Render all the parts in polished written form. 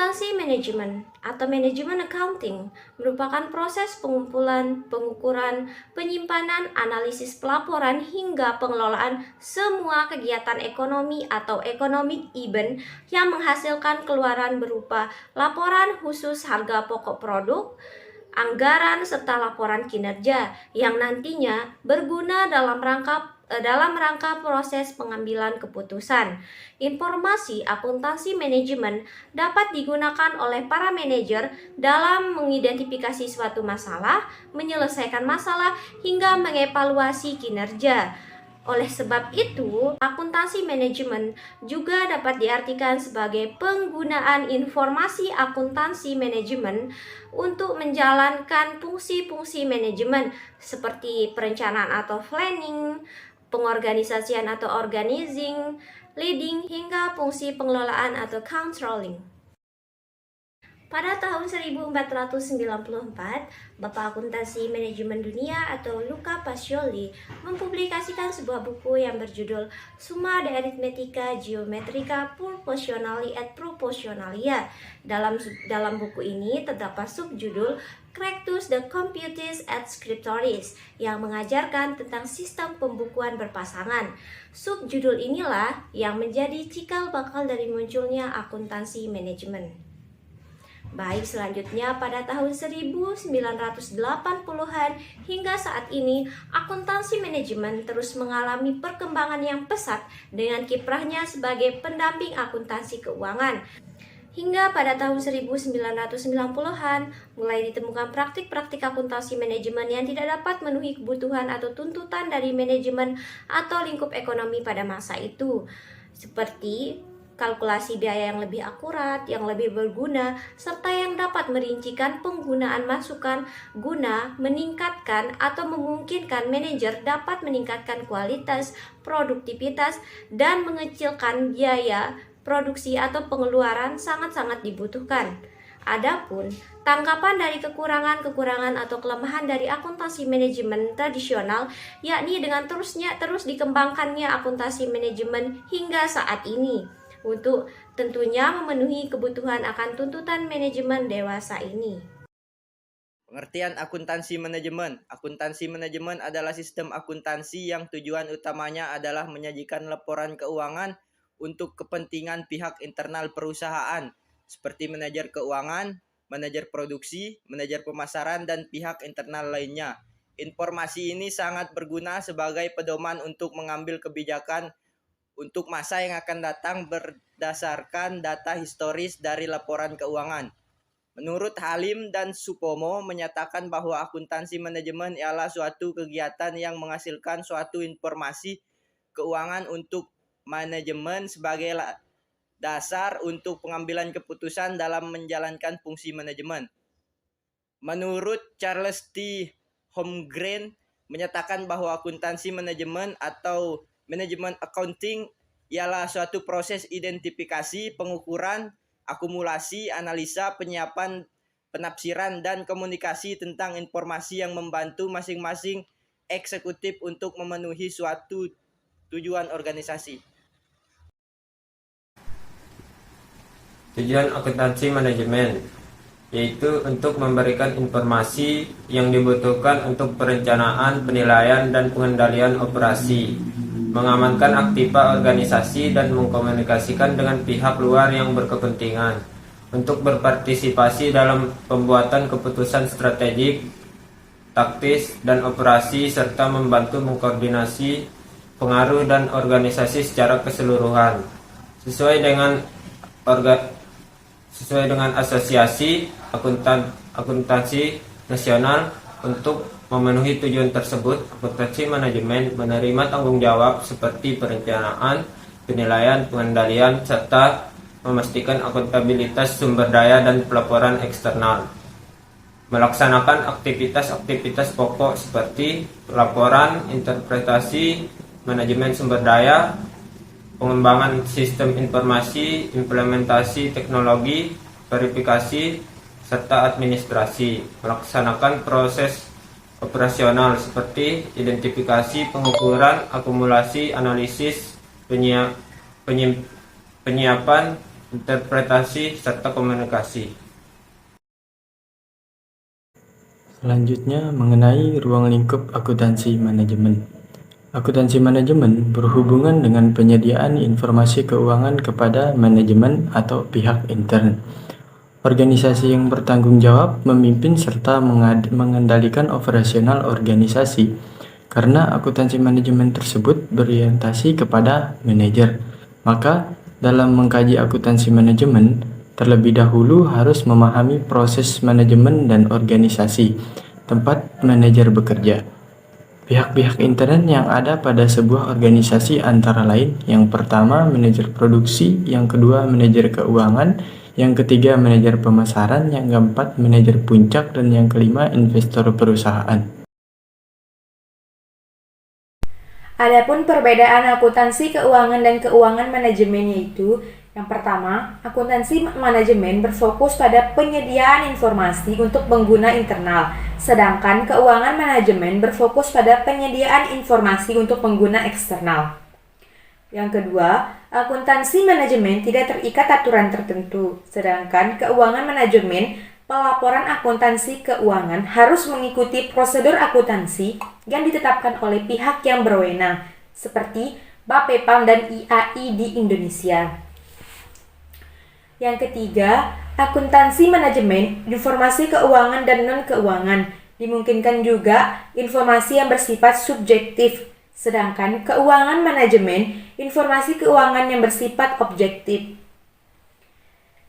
Akuntansi manajemen atau manajemen accounting merupakan proses pengumpulan, pengukuran, penyimpanan, analisis pelaporan hingga pengelolaan semua kegiatan ekonomi atau economic event yang menghasilkan keluaran berupa laporan khusus harga pokok produk, anggaran serta laporan kinerja yang nantinya berguna dalam rangka proses pengambilan keputusan. Informasi akuntansi manajemen dapat digunakan oleh para manajer dalam mengidentifikasi suatu masalah, menyelesaikan masalah, hingga mengevaluasi kinerja. Oleh sebab itu, akuntansi manajemen juga dapat diartikan sebagai penggunaan informasi akuntansi manajemen untuk menjalankan fungsi-fungsi manajemen seperti perencanaan atau planning, pengorganisasian atau organizing, leading, hingga fungsi pengelolaan atau controlling. Pada tahun 1494, Bapak Akuntansi Manajemen Dunia atau Luca Pacioli mempublikasikan sebuah buku yang berjudul Summa de Arithmetica Geometrica Proportionali et Proportionalia. Dalam buku ini terdapat subjudul Correctus de Computis et Scriptoris yang mengajarkan tentang sistem pembukuan berpasangan. Subjudul inilah yang menjadi cikal bakal dari munculnya akuntansi manajemen. Baik, selanjutnya pada tahun 1980-an hingga saat ini, akuntansi manajemen terus mengalami perkembangan yang pesat dengan kiprahnya sebagai pendamping akuntansi keuangan. Hingga pada tahun 1990-an, mulai ditemukan praktik-praktik akuntansi manajemen yang tidak dapat memenuhi kebutuhan atau tuntutan dari manajemen atau lingkup ekonomi pada masa itu, seperti kalkulasi biaya yang lebih akurat, yang lebih berguna, serta yang dapat merincikan penggunaan masukan guna meningkatkan atau memungkinkan manajer dapat meningkatkan kualitas, produktivitas, dan mengecilkan biaya produksi atau pengeluaran sangat-sangat dibutuhkan. Adapun tanggapan dari kekurangan atau kelemahan dari akuntansi manajemen tradisional, yakni dengan terus dikembangkannya akuntansi manajemen hingga saat ini, untuk tentunya memenuhi kebutuhan akan tuntutan manajemen dewasa ini. Pengertian akuntansi manajemen. Akuntansi manajemen adalah sistem akuntansi yang tujuan utamanya adalah menyajikan laporan keuangan untuk kepentingan pihak internal perusahaan, seperti manajer keuangan, manajer produksi, manajer pemasaran, dan pihak internal lainnya. Informasi ini sangat berguna sebagai pedoman untuk mengambil kebijakan untuk masa yang akan datang berdasarkan data historis dari laporan keuangan. Menurut Halim dan Supomo menyatakan bahwa akuntansi manajemen ialah suatu kegiatan yang menghasilkan suatu informasi keuangan untuk manajemen sebagai dasar untuk pengambilan keputusan dalam menjalankan fungsi manajemen. Menurut Charles T. Holmgren menyatakan bahwa akuntansi manajemen atau manajemen accounting ialah suatu proses identifikasi, pengukuran, akumulasi, analisa, penyiapan, penafsiran, dan komunikasi tentang informasi yang membantu masing-masing eksekutif untuk memenuhi suatu tujuan organisasi. Tujuan akuntansi manajemen yaitu untuk memberikan informasi yang dibutuhkan untuk perencanaan, penilaian, dan pengendalian operasi, mengamankan aktiva organisasi, dan mengkomunikasikan dengan pihak luar yang berkepentingan untuk berpartisipasi dalam pembuatan keputusan strategik, taktis, dan operasi, serta membantu mengkoordinasi pengaruh dan organisasi secara keseluruhan sesuai dengan asosiasi akuntansi nasional. Untuk memenuhi tujuan tersebut, akuntansi manajemen menerima tanggung jawab seperti perencanaan, penilaian, pengendalian, serta memastikan akuntabilitas sumber daya dan pelaporan eksternal. Melaksanakan aktivitas-aktivitas pokok seperti laporan, interpretasi, manajemen sumber daya, pengembangan sistem informasi, implementasi teknologi, verifikasi, serta administrasi. Melaksanakan proses operasional seperti identifikasi, pengukuran, akumulasi, analisis, penyiapan, interpretasi, serta komunikasi. Selanjutnya mengenai ruang lingkup akuntansi manajemen. Akuntansi manajemen berhubungan dengan penyediaan informasi keuangan kepada manajemen atau pihak intern. Organisasi yang bertanggung jawab memimpin serta mengendalikan operasional organisasi, karena akuntansi manajemen tersebut berorientasi kepada manajer. Maka, dalam mengkaji akuntansi manajemen, terlebih dahulu harus memahami proses manajemen dan organisasi tempat manajer bekerja. Pihak-pihak intern yang ada pada sebuah organisasi antara lain, yang pertama manajer produksi, yang kedua manajer keuangan, yang ketiga manajer pemasaran, yang keempat manajer puncak, dan yang kelima investor perusahaan. Adapun perbedaan akuntansi keuangan dan keuangan manajemen yaitu, yang pertama, akuntansi manajemen berfokus pada penyediaan informasi untuk pengguna internal, sedangkan keuangan manajemen berfokus pada penyediaan informasi untuk pengguna eksternal. Yang kedua, akuntansi manajemen tidak terikat aturan tertentu, sedangkan keuangan manajemen, pelaporan akuntansi keuangan harus mengikuti prosedur akuntansi yang ditetapkan oleh pihak yang berwenang, seperti Bapepam dan IAI di Indonesia. Yang ketiga, akuntansi manajemen, informasi keuangan dan non-keuangan. Dimungkinkan juga informasi yang bersifat subjektif, sedangkan keuangan manajemen, informasi keuangan yang bersifat objektif.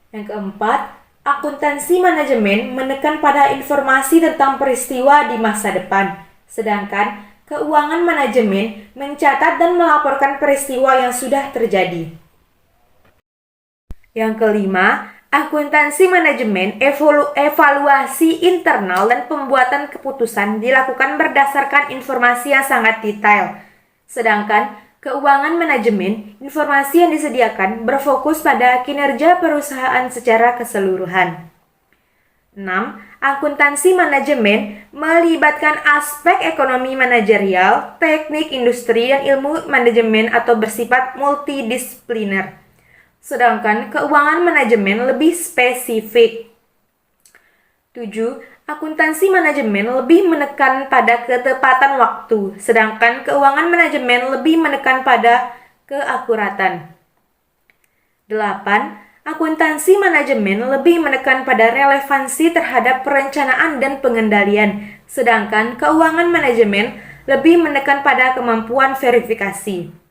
Yang keempat, akuntansi manajemen menekan pada informasi tentang peristiwa di masa depan, sedangkan keuangan manajemen mencatat dan melaporkan peristiwa yang sudah terjadi. Yang kelima, akuntansi manajemen, evaluasi internal dan pembuatan keputusan dilakukan berdasarkan informasi yang sangat detail. Sedangkan keuangan manajemen, informasi yang disediakan berfokus pada kinerja perusahaan secara keseluruhan. 6. Akuntansi manajemen melibatkan aspek ekonomi manajerial, teknik industri, dan ilmu manajemen atau bersifat multidisipliner. Sedangkan keuangan manajemen lebih spesifik. 7. Akuntansi manajemen lebih menekan pada ketepatan waktu, sedangkan keuangan manajemen lebih menekan pada keakuratan. 8. Akuntansi manajemen lebih menekan pada relevansi terhadap perencanaan dan pengendalian, sedangkan keuangan manajemen lebih menekan pada kemampuan verifikasi.